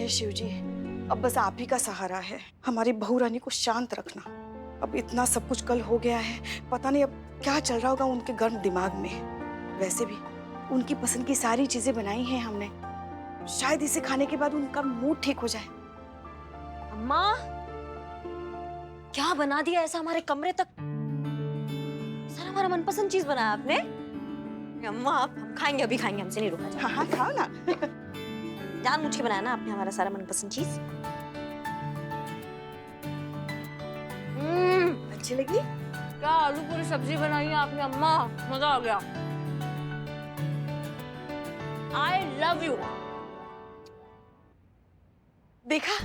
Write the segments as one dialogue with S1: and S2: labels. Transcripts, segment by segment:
S1: हे शिव जी, अब बस आप ही का सहारा है। हमारी बहू रानी को शांत रखना। अब इतना सब कुछ कल हो गया है, पता नहीं अब क्या चल रहा होगा उनके गर्म दिमाग में। वैसे भी उनकी पसंद की सारी चीजें बनाई हैं हमने, शायद इसे खाने के बाद उनका मूड ठीक हो जाए।
S2: अम्मा, क्या बना दिया ऐसा हमारे कमरे तक? सर, हमारा मनपसंद चीज बनाया आपने। अम्मा, आप हम खाएंगे, अभी खाएंगे, हमसे नहीं रुका जाएगा।
S1: हाँ खाओ ना।
S2: जानबूझ के बनाया ना आपने हमारा सारा मनपसंद चीज।
S1: अच्छी लगी?
S2: क्या आलू पूरी सब्जी बनाई है आपने अम्मा, मजा आ गया। I love you।
S1: देखा,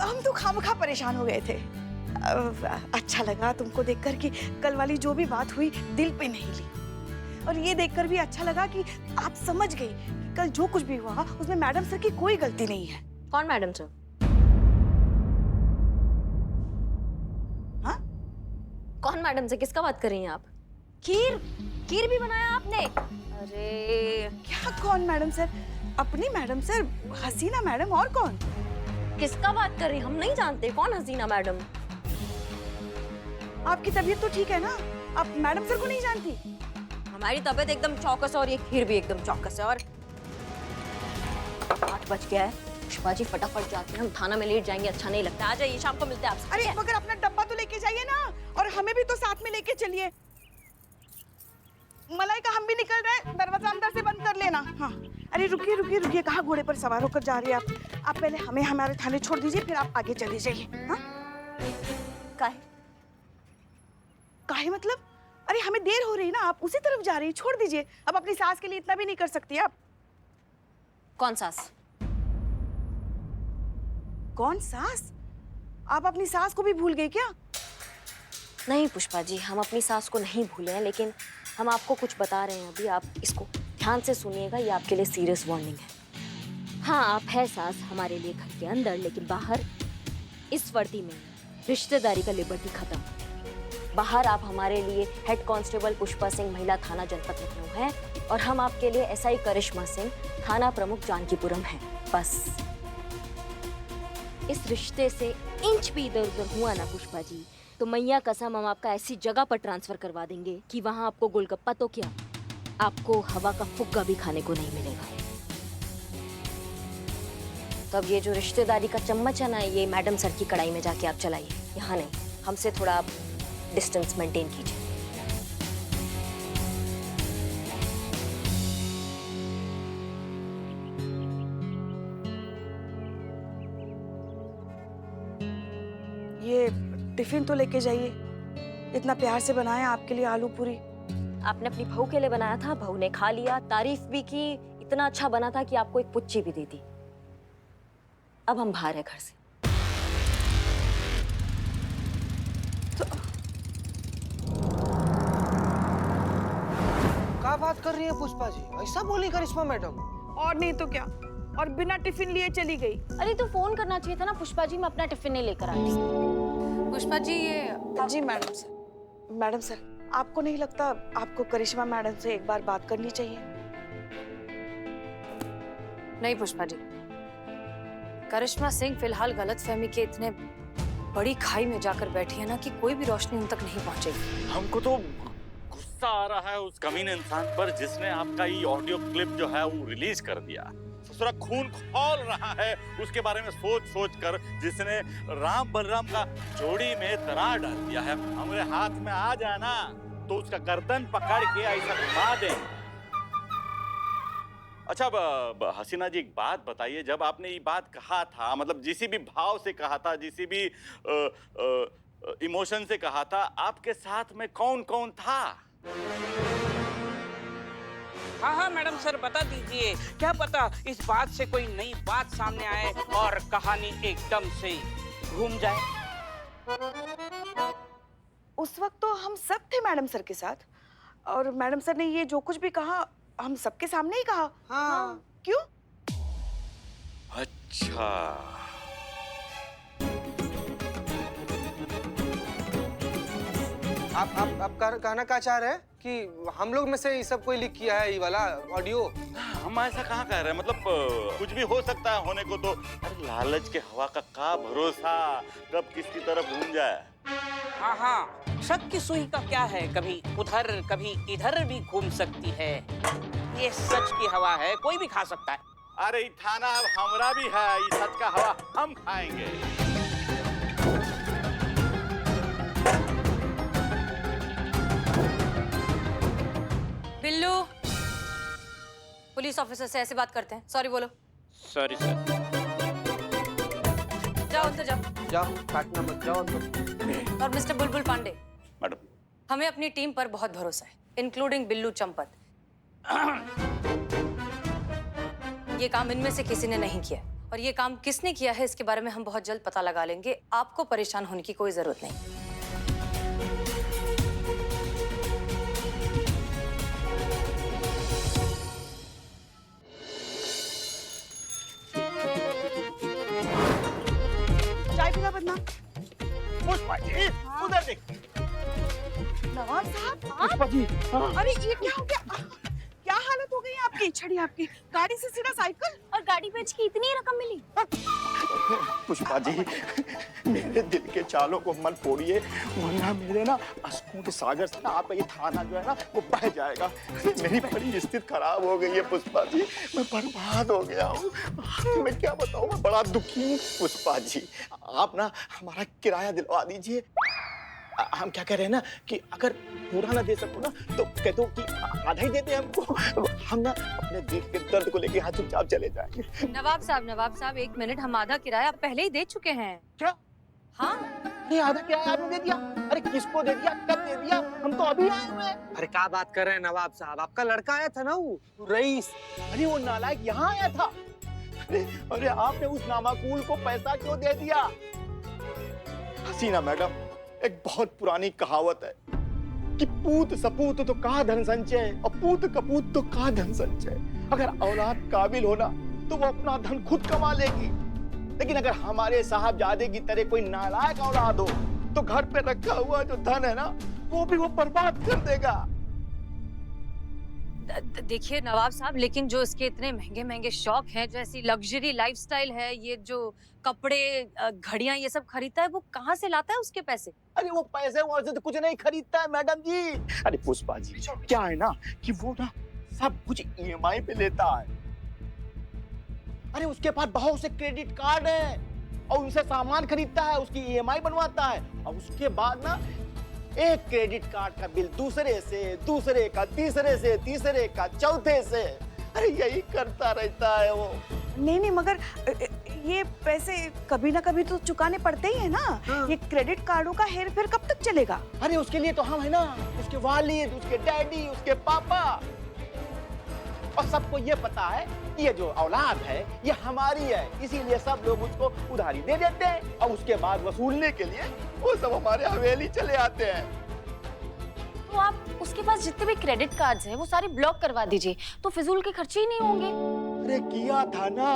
S1: हम तो खामखा परेशान हो गए थे। अच्छा लगा तुमको देखकर कि कल वाली जो भी बात हुई दिल पे नहीं ली, और ये देखकर भी अच्छा लगा कि आप समझ गई कि कल जो कुछ भी हुआ उसमें मैडम सर की कोई गलती नहीं है।
S2: कौन मैडम सर?
S1: हाँ?
S2: कौन मैडम से? किसका बात कर रही हैं आप? खीर खीर भी बनाया आपने? अरे
S1: क्या कौन मैडम सर? अपनी मैडम सर, हसीना मैडम, और कौन?
S2: किसका बात कर रही? हम नहीं जानते कौन हसीना मैडम।
S1: आपकी तबीयत तो ठीक है ना? आप मैडम सर को नहीं जानती?
S2: हमारी तबीयत एकदम चौकस है और ये खीर भी एकदम चौकस है। और 8 बज गया है। पुष्पा जी फटाफट जाते हैं, हम थाना में लेट जाएंगे, अच्छा नहीं लगता। आ जाइए, शाम को मिलते हैं आपसे।
S1: अरे मगर अपना डब्बा तो लेके जाइए ना, और हमें भी तो साथ में लेके चलिए। मलाइका, हम भी निकल रहे हैं, दरवाजा अंदर से बंद कर लेना। हाँ। अरे रुकिए रुकिए रुकिए, कहाँ घोड़े पर सवार होकर जा रही है आप? आप पहले हमें हमारे थाने छोड़ दीजिए, फिर आप आगे चले जाइए। हाँ?
S2: काहे?
S1: काहे मतलब? अरे हमें देर हो रही है ना, आप उसी तरफ जा रही है, छोड़ दीजिए। अब अपनी सास के लिए इतना भी नहीं कर सकती आप।
S2: कौन सास?
S1: कौन सास? आप अपनी सास को भी भूल गई क्या?
S2: नहीं पुष्पा जी, हम अपनी सास को नहीं भूले हैं, लेकिन हम आपको कुछ बता रहे हैं अभी, आप इसको ध्यान से सुनिएगा, ये आपके लिए सीरियस वार्निंग है। हाँ, आप है सास हमारे लिए घर के अंदर, लेकिन बाहर इस वर्दी में रिश्तेदारी का लिबर्टी खत्म। बाहर आप हमारे लिए हेड कांस्टेबल पुष्पा सिंह, महिला थाना जनपद लखनऊ है, और हम आपके लिए एसआई करिश्मा सिंह, थाना प्रमुख जानकीपुरम है। बस इस रिश्ते से इंच भी इधर उधर हुआ ना पुष्पा जी, तो मैया कसम हम आपका ऐसी जगह पर ट्रांसफर करवा देंगे कि वहां आपको गोलगप्पा तो क्या, आपको हवा का फुग्गा भी खाने को नहीं मिलेगा। तो अब ये जो रिश्तेदारी का चम्मच है ना, ये मैडम सर की कढ़ाई में जाके आप चलाइए, यहाँ नहीं। हमसे थोड़ा आप डिस्टेंस मेंटेन कीजिए।
S1: ये टिफिन तो लेके जाइए, इतना प्यार से बनाया आपके लिए आलू पूरी।
S2: आपने अपनी बहू के लिए बनाया था, बहू ने खा लिया, तारीफ भी की, इतना अच्छा बना था कि आपको एक पुच्ची भी दी थी। अब हम बाहर है घर से।
S3: क्या बात कर रही है पुष्पा जी? ऐसा बोली करिश्मा मैडम?
S1: और नहीं तो क्या, और बिना टिफिन लिए चली गई।
S4: अरे तो फोन करना चाहिए था ना पुष्पा जी, मैं अपना टिफिन नहीं लेकर आती। पुष्पा जी ये
S1: जी मैडम सर। मैडम सर, आपको नहीं लगता आपको करिश्मा मैडम से एक बार बात करनी चाहिए?
S4: नहीं पुष्पा जी, करिश्मा सिंह फिलहाल गलतफहमी के इतने बड़ी खाई में जाकर बैठी है ना कि कोई भी रोशनी उन तक नहीं पहुंचेगी।
S5: हमको तो गुस्सा आ रहा है उस कमीने इंसान पर जिसने आपका ये ऑडियो क्लिप जो है वो रिलीज कर दिया। ससुरा खून खौल रहा है उसके बारे में सोच सोच कर, जिसने राम बलराम का जोड़ी में दरार डाल दिया है। हमारे हाथ में आ जाए ना तो उसका गर्दन पकड़ के ऐसा घुमा दें। अच्छा हसीना जी, एक बात बताइए, जब आपने ये बात कहा था, मतलब जिसी भी भाव से कहा था, जिसी भी इमोशन से कहा था, आपके साथ में कौन कौन था?
S6: हाँ मैडम सर, बता दीजिए, क्या पता इस बात से कोई नई बात सामने आए और कहानी एकदम से घूम जाए।
S1: उस वक्त तो हम सब थे मैडम सर के साथ, और मैडम सर ने ये जो कुछ भी कहा हम सबके सामने ही कहा।
S3: हाँ।
S1: क्यों?
S5: अच्छा,
S3: आप कहना क्या चाह रहे हैं कि हम लोग में से ये सब कोई लीक किया है ये वाला ऑडियो?
S5: हम ऐसा कहाँ कह रहे हैं, मतलब कुछ भी हो सकता है होने को तो। अरे लालच के हवा का भरोसा, कब किसकी तरफ घूम जाए।
S6: हाँ हाँ, शक की सुई का क्या है, कभी उधर कभी इधर भी घूम सकती है। ये सच की हवा है, कोई भी खा सकता है।
S5: अरे ये थाना अब हमरा भी है, ये सच का हवा हम खाएंगे।
S4: बिल्लू, पुलिस ऑफिसर से ऐसे बात करते हैं? सॉरी बोलो।
S6: Sorry sir.
S4: जाओ अंदर जाओ।
S3: जाओ, काटना मत, जाओ अंदर।
S4: और मिस्टर बुलबुल पांडे,
S5: मैडम,
S4: हमें अपनी टीम पर बहुत भरोसा है, इंक्लूडिंग बिल्लू चंपत। ये काम इनमें से किसी ने नहीं किया, और ये काम किसने किया है इसके बारे में हम बहुत जल्द पता लगा लेंगे। आपको परेशान होने की कोई जरूरत नहीं।
S1: चाय पीना बदनाम।
S5: पुष्पा जी उधर देख।
S1: नवाब साहब,
S5: पुष्पा जी,
S1: अरे ये क्या हो गया? क्या हालत हो गई आपकी? छड़ी आपकी गाड़ी से सीधा साइकिल,
S2: और गाड़ी बेच के इतनी रकम मिली?
S7: पुष्पा जी, मेरे दिल के चालों को मत तोड़िए, वरना मेरे ना अश्कों के सागर से ना आपका ये थाना जो है ना वो बह जाएगा। मेरी बड़ी स्थिति खराब हो गई है पुष्पा जी, मैं बर्बाद हो गया हूँ। मैं क्या बताऊँ, मैं बड़ा दुखी हूँ। पुष्पा जी, आप ना हमारा किराया दिलवा दीजिए। हम क्या कह रहे हैं ना कि अगर पूरा ना दे सको ना तो कह दो कि आधा ही दे दे हमको। हम ना अपने दिल के दर्द को लेके यहाँ चुपचाप चले जाएंगे।
S4: नवाब साहब, एक मिनट, हम आधा किराया पहले ही दे चुके हैं।
S7: क्या?
S4: हाँ,
S7: ये आधा किराया आपने दे दिया? अरे किसको दे दिया, कब दे दिया? हम तो अभी आए हुए हैं।
S3: अरे क्या बात कर रहे हैं नवाब साहब, आपका लड़का आया था ना वो रईस।
S7: अरे वो नालायक यहाँ आया था। अरे आपने उस नामाकूल को पैसा क्यों दे दिया? हसीना मैडम, एक बहुत पुरानी कहावत है कि पूत सपूत तो का धन संचय और पूत कपूत तो का धन संचय। अगर औलाद काबिल होना तो वो अपना धन खुद कमा लेगी, लेकिन अगर हमारे साहबजादे की तरह कोई नालायक औलाद हो तो घर पे रखा हुआ जो धन है ना वो भी वो बर्बाद कर देगा।
S4: देखिए नवाब साहब, लेकिन जो इसके इतने महंगे महंगे शौक हैं, जैसी लग्जरी लाइफस्टाइल है, ये जो कपड़े घड़ियां ये सब खरीदता है, वो कहाँ से लाता है उसके पैसे?
S7: अरे वो पैसे वैसे तो कुछ नहीं खरीदता है मैडम जी। अरे पुष्पा जी, क्या है ना कि वो ना सब कुछ ईएमआई पे लेता है। अरे उसके पास बहुत से क्रेडिट कार्ड हैं और उनसे सामान खरीदता है, उसकी ईएमआई बनवाता है, और उसके बाद ना एक क्रेडिट कार्ड का बिल दूसरे का, तीसरे का, चौथे से, अरे यही करता रहता है वो।
S1: नहीं मगर ये पैसे कभी ना कभी तो चुकाने पड़ते ही है ना।
S7: हाँ।
S1: ये क्रेडिट कार्डों का हेर फेर कब तक चलेगा?
S7: अरे उसके लिए तो हम है ना, उसके वालिद, उसके डैडी, उसके पापा, और सबको ये पता है ये जो औलाद है ये हमारी है, इसीलिए सब लोग उसको उधारी दे देते हैं और उसके बाद वसूलने के लिए वो सब हमारे हवेली चले आते हैं।
S2: तो आप उसके पास जितने भी क्रेडिट कार्ड्स हैं वो सारे ब्लॉक करवा दीजिए, तो फिजूल के खर्चे ही नहीं होंगे।
S7: अरे किया था ना,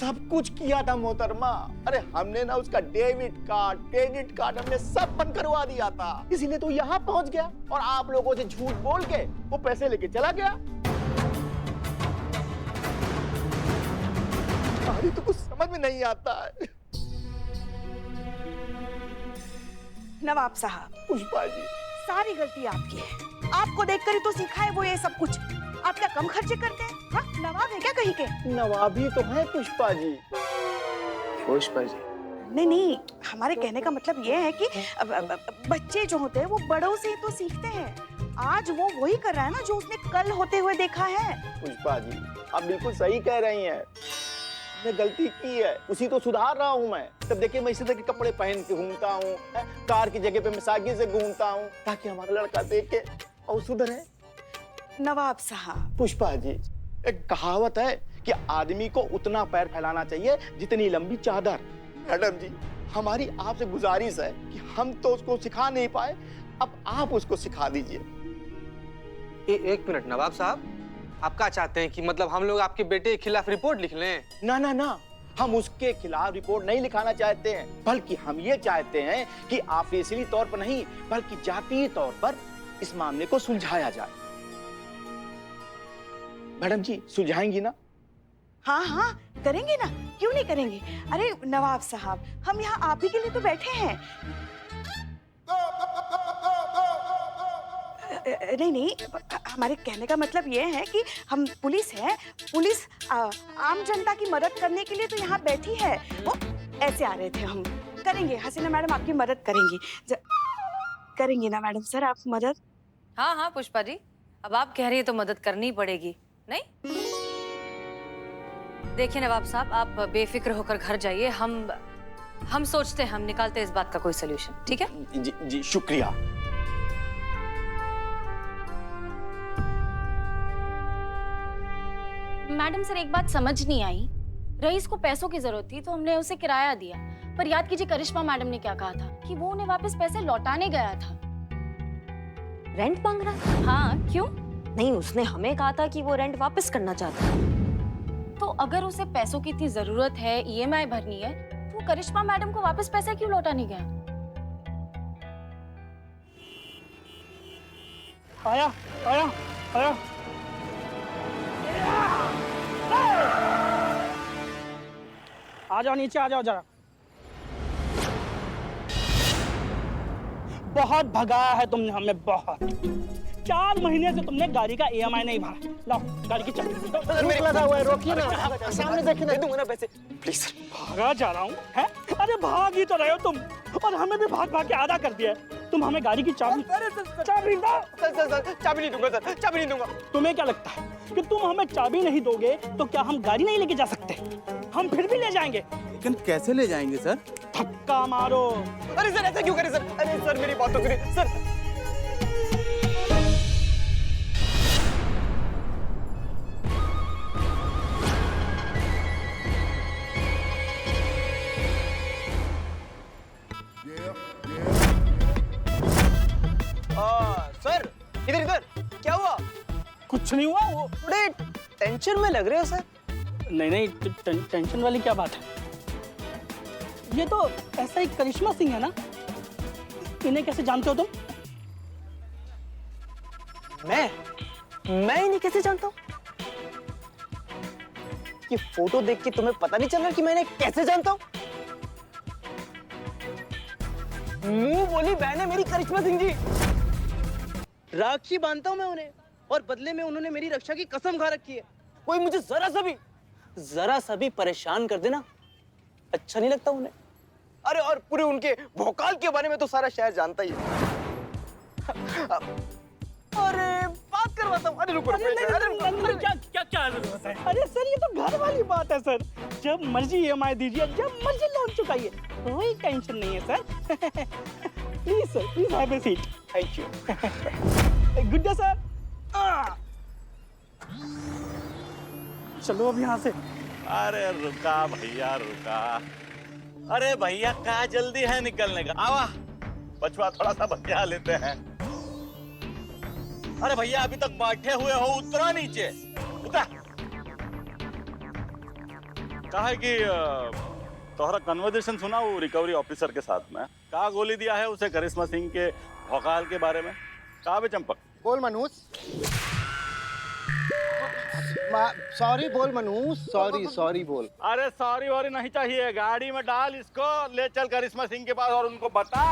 S7: सब कुछ किया था मोहतरमा। अरे हमने ना उसका डेबिट कार्ड, क्रेडिट कार्ड हमने सब बंद करवा दिया था, इसीलिए तो यहाँ पहुंच गया और आप लोगों से झूठ बोल के वो पैसे लेके चला गया। अरे तो कुछ समझ में नहीं आता है।
S1: नवाब साहब,
S7: पुष्पा जी,
S1: सारी गलती आपकी है। आपको देखकर ही तो सीखा है वो ये सब कुछ। आप क्या कम खर्चे करते हैं? हाँ, नवाब है क्या कहीं के?
S7: नवाबी तो है पुष्पा जी।
S3: पुष्पा जी,
S1: नहीं, हमारे कहने का मतलब ये है कि बच्चे जो होते हैं वो बड़ों से ही तो सीखते हैं। आज वो वही कर रहा है ना जो उसने कल होते हुए देखा है।
S7: पुष्पा जी, आप बिल्कुल सही कह रही हैं। मैंने गलती की है, उसी तो सुधार रहा हूँ मैं। तब देखिए मैं इसी तरह के कपड़े पहन के घूमता हूँ, कार की जगह पे मैं साइकिल से घूमता हूँ, ताकि हमारा लड़का देखे और सुधरे।
S1: नवाब साहब,
S7: पुष्पा जी, एक कहावत है कि आदमी को उतना पैर फैलाना चाहिए जितनी लंबी चादर। मैडम जी, हमारी आपसे गुजारिश है कि हम तो उसको सिखा नहीं पाए, अब आप उसको सिखा दीजिए।
S3: एक मिनट नवाब साहब, आप क्या चाहते हैं कि मतलब हम लोग आपके बेटे के खिलाफ रिपोर्ट लिख लें?
S7: ना, हम उसके खिलाफ रिपोर्ट नहीं लिखाना चाहते हैं, बल्कि हम ये चाहते हैं कि ऑफिशियली तौर पर नहीं बल्कि जातीय तौर पर इस मामले को सुलझाया जाए। मैडम जी सुलझाएंगी ना?
S1: हाँ हाँ करेंगे ना, क्यों नहीं करेंगे। अरे नवाब साहब, हम यहाँ आप ही के लिए तो बैठे हैं। नहीं नहीं, हमारे कहने का मतलब ये है कि हम पुलिस हैं। पुलिस आम जनता की मदद करने के लिए तो यहाँ बैठी है। वो ऐसे आ रहे थे हम। करेंगे हसीना मैडम, आपकी मदद करेंगी। करेंगी ना मैडम सर आप मदद?
S4: हाँ हाँ पुष्पा जी, अब आप कह रही है तो मदद करनी ही पड़ेगी। नहीं, देखिए नवाब साहब, आप बेफिक्र होकर घर जाइए। हम सोचते हैं, हम निकालते हैं इस बात का कोई सोल्यूशन। ठीक है
S7: जी जी शुक्रिया।
S8: मैडम सर, एक बात समझ नहीं आई। रईस को पैसों की जरूरत थी तो हमने उसे किराया दिया, पर याद कीजिए करिश्मा मैडम ने क्या कहा था कि वो उन्हें वापस पैसे लौटाने गया था।
S2: रेंट मांग रहा है?
S8: हाँ, क्यों?
S2: नहीं, उसने हमें कहा था कि वो रेंट वापस करना चाहता है।
S8: तो अगर उसे पैसों की इतनी जरूरत है, ईएमआई भरनी है, तो वो करिश्मा मैडम को वापस पैसे क्यों लौटाने गया?
S9: आया आया आया। आ जाओ नीचे, आ जाओ जरा। बहुत भगाया है तुमने हमें, बहुत। 4 महीने से तुमने गाड़ी का ईएमआई नहीं भरा। लाओ गाड़ी की चाबी।
S7: लगा हुआ है, रोकिए ना, सामने देखिए ना, दूंगा ना पैसे प्लीज सर।
S9: भागा जा रहा हूँ है? अरे भाग ही तो रहे हो तुम, और हमें भी भाग भाग के आधा कर दिया है। तुम हमें गाड़ी की चाबी चाबी दो।
S7: सर चाबी नहीं दूंगा सर, चाबी नहीं दूंगा।
S9: तुम्हें क्या लगता है कि तुम हमें चाबी नहीं दोगे तो क्या हम गाड़ी नहीं लेके जा सकते? हम फिर भी ले जाएंगे।
S10: लेकिन कैसे ले जाएंगे सर?
S9: धक्का मारो।
S7: अरे सर ऐसा क्यों करे सर? अरे सर मेरी बात तो सुनिए सर। सर इधर इधर, क्या हुआ?
S9: कुछ नहीं हुआ। वो
S7: थोड़े टेंशन में लग रहे हो सर।
S9: नहीं नहीं, टेंशन वाली क्या बात है? ये तो ऐसा ही करिश्मा सिंह है ना? इन्हें कैसे जानते हो तुम?
S7: मैं इन्हें कैसे जानता हूँ? ये फोटो देख के तुम्हें पता नहीं चल रहा कि मैं इन्हें कैसे जानता हूँ? मुंह बोली बहन है मेरी करिश्मा सिंह जी। राखी बांधता हूं मैं उन्हें, और बदले में उन्होंने मेरी रक्षा की कसम खा रखी है। कोई मुझे जरा सा भी परेशान कर देना अच्छा नहीं लगता उन्हें। अरे और पूरे उनके भोकाल के बारे में तो सारा शहर जानता ही है। अरे बात करवाता हूँ। अरे रुको
S9: क्या जरूरत है? अरे सर ये तो घर वाली बात है सर। जब मर्जी ईएमआई दीजिए, जब मर्जी लोन चुकाइए, कोई टेंशन नहीं है sir. Please sir, please have a seat.
S7: Thank you.
S9: Good day sir. चलो अब यहाँ से।
S5: अरे रुका भैया रुका। अरे भैया क्या जल्दी है निकलने का? आवा पछुआ थोड़ा सा बचा लेते हैं। अरे भैया अभी तक बैठे हुए हो, उतरा नीचे उतरा। कहा है कि तोहरा कन्वर्सेशन सुना वो रिकवरी ऑफिसर के साथ में? कहा गोली दिया है उसे करिश्मा सिंह के भौकाल के बारे में? कहा बे चंपक?
S11: बोल मनूस। सॉरी बोल मनूस, सॉरी बोल।
S5: अरे सॉरी वॉरी नहीं चाहिए, गाड़ी में डाल इसको, ले चल करिश्मा सिंह के पास और उनको बता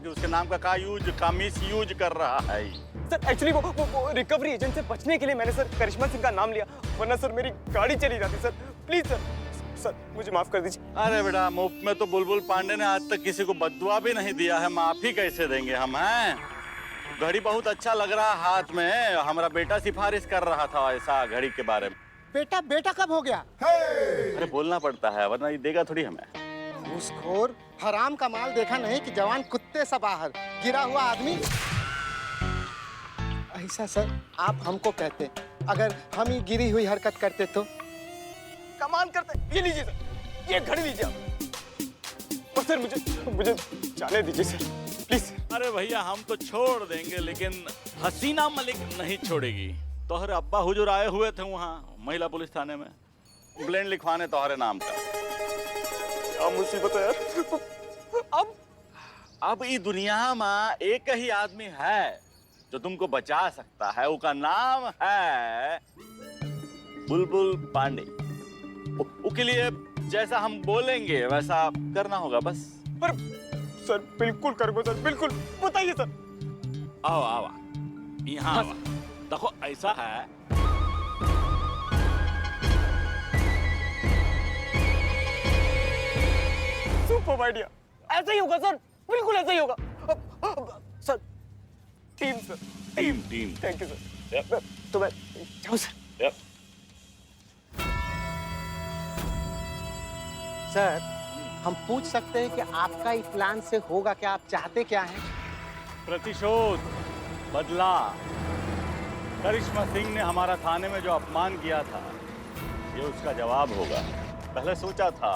S5: कि उसके नाम का मिस यूज कर रहा है।
S7: सर एक्चुअली वो रिकवरी एजेंट से बचने के लिए मैंने सर करिश्मा सिंह का नाम लिया, वरना सर मेरी गाड़ी चली जाती। सर प्लीज सर मुझे माफ कर दीजिए।
S5: अरे बेटा मुफ्त में तो बुलबुल पांडे ने आज तक किसी को बददुआ भी नहीं दिया है, माफी कैसे देंगे हम? हैं घड़ी बहुत अच्छा लग रहा हाथ में, हमारा बेटा सिफारिश कर रहा था ऐसा घड़ी के बारे में।
S11: बेटा कब हो गया?
S5: अरे बोलना पड़ता है वरना ये देगा थोड़ी हमें।
S11: घूसखोर हराम का माल देखा नहीं कि जवान कुत्ते सा बाहर गिरा हुआ आदमी। ऐसा सर आप हमको कहते, अगर हम ही गिरी हुई हरकत करते तो?
S7: कमाल करते। ये लीजिए सर, ये घड़ी लीजिए आप। और सर मुझे जाने दीजिए सर प्लीज।
S5: अरे भैया हम तो छोड़ देंगे लेकिन हसीना मलिक नहीं छोड़ेगी। तोहरे अब्बा हुजूर आए हुए थे वहाँ महिला पुलिस थाने में, कंप्लेंट लिखवाने तुम्हारे नाम का।
S7: क्या मुसीबत है यार।
S5: अब इस दुनिया में एक ही आदमी है जो तुमको बचा सकता है, उसका नाम है बुलबुल पांडे। उसके लिए जैसा हम बोलेंगे वैसा करना होगा बस।
S7: पर सर बिल्कुल करूंगा सर, बिल्कुल, बताइए सर।
S5: आओ आओ यहाँ आओ। देखो ऐसा है,
S7: सुपर आइडिया, ऐसा ही होगा सर, बिल्कुल ऐसा ही होगा। Sir team sir,
S5: team team.
S7: Thank you sir. तो मैं जाऊँ सर?
S11: सर हम पूछ सकते हैं कि आपका इस प्लान से होगा क्या, आप चाहते क्या हैं?
S5: प्रतिशोध, बदला। करिश्मा सिंह ने हमारा थाने में जो अपमान किया था, ये उसका जवाब होगा। पहले सोचा था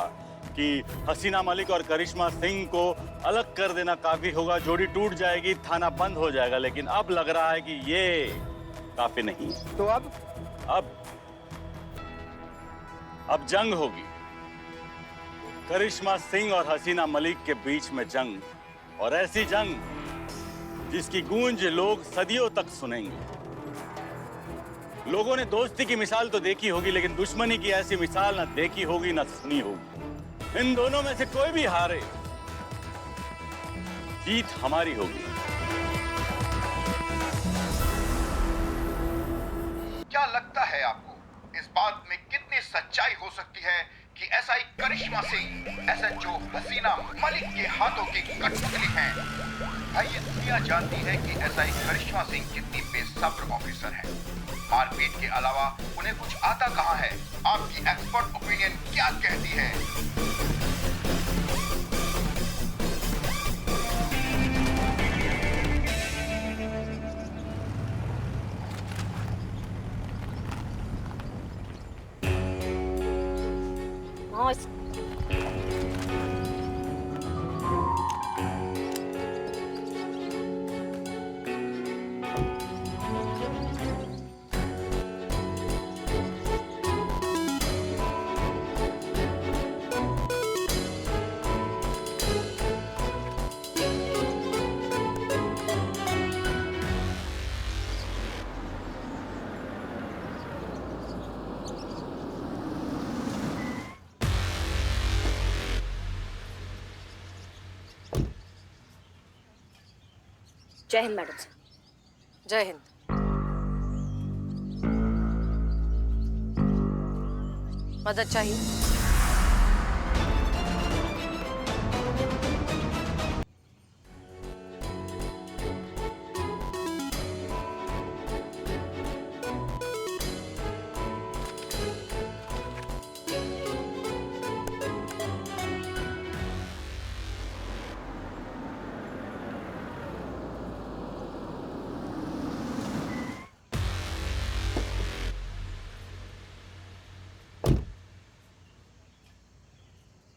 S5: कि हसीना मलिक और करिश्मा सिंह को अलग कर देना काफी होगा, जोड़ी टूट जाएगी, थाना बंद हो जाएगा, लेकिन अब लग रहा है कि ये काफी नहीं।
S11: तो
S5: अब जंग होगी। करिश्मा सिंह और हसीना मलिक के बीच में जंग, और ऐसी जंग जिसकी गूंज लोग सदियों तक सुनेंगे। लोगों ने दोस्ती की मिसाल तो देखी होगी, लेकिन दुश्मनी की ऐसी मिसाल न देखी होगी न सुनी होगी। इन दोनों में से कोई भी हारे, जीत हमारी होगी।
S12: क्या लगता है आपको इस बात में कितनी सच्चाई हो सकती है कि ऐसा एक करिश्मा सिंह एसएचओ हसीना मलिक के हाथों की कठपुतली है? भाई ये दुनिया जानती है कि ऐसा एक करिश्मा सिंह कितनी बेसब्र ऑफिसर है। मारपीट के अलावा उन्हें कुछ आता कहाँ है? आपकी एक्सपर्ट ओपिनियन क्या कहती है?
S2: जय हिंद मैडम।
S4: जय हिंद। मदद चाहिए?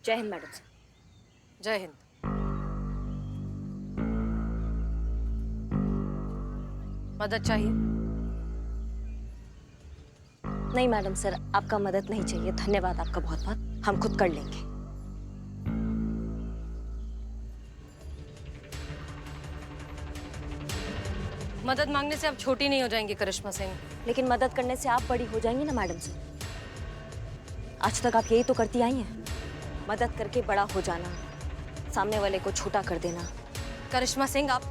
S2: जय हिंद मैडम।
S4: जय हिंद। मदद चाहिए?
S2: नहीं मैडम सर, आपका मदद नहीं चाहिए। धन्यवाद आपका बहुत बहुत, हम खुद कर लेंगे।
S4: मदद मांगने से आप छोटी नहीं हो जाएंगी करिश्मा सिंह।
S2: लेकिन मदद करने से आप बड़ी हो जाएंगी ना मैडम सर। आज तक आप यही तो करती आई हैं, मदद करके बड़ा हो जाना, सामने वाले को छोटा कर देना।
S4: करिश्मा सिंह, आप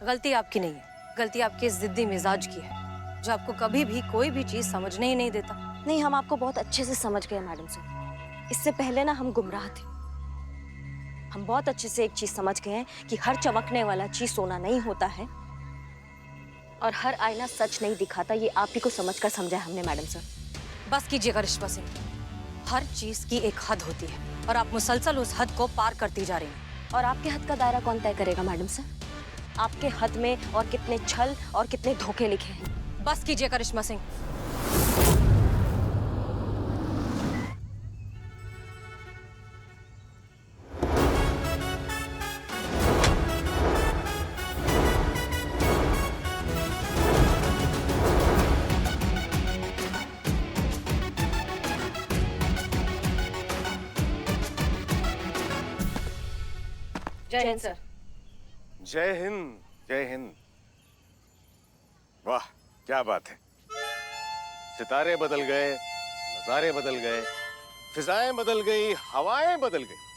S4: गलती आपकी नहीं है, गलती आपके इस जिद्दी मिजाज की है जो आपको कभी भी कोई भी चीज समझने ही नहीं देता।
S2: नहीं, हम आपको बहुत अच्छे से समझ गए मैडम सर। इससे पहले ना हम गुमराह थे। हम बहुत अच्छे से एक चीज समझ गए हैं कि हर चमकने वाला चीज सोना नहीं होता है, और हर आईना सच नहीं दिखाता। ये आप ही को समझकर समझा है हमने मैडम सर।
S4: बस कीजिए करिश्मा सिंह, हर चीज की एक हद होती है और आप मुसलसल उस हद को पार करती जा रही हैं।
S2: और आपके हद का दायरा कौन तय करेगा मैडम सर? आपके हद में और कितने छल और कितने धोखे लिखे हैं।
S4: बस कीजिए करिश्मा सिंह। जय हिंद सर।
S13: जय हिंद, जय हिंद। वाह क्या बात है, सितारे बदल गए, नजारे बदल गए, फिजाएं बदल गई, हवाएं बदल गई।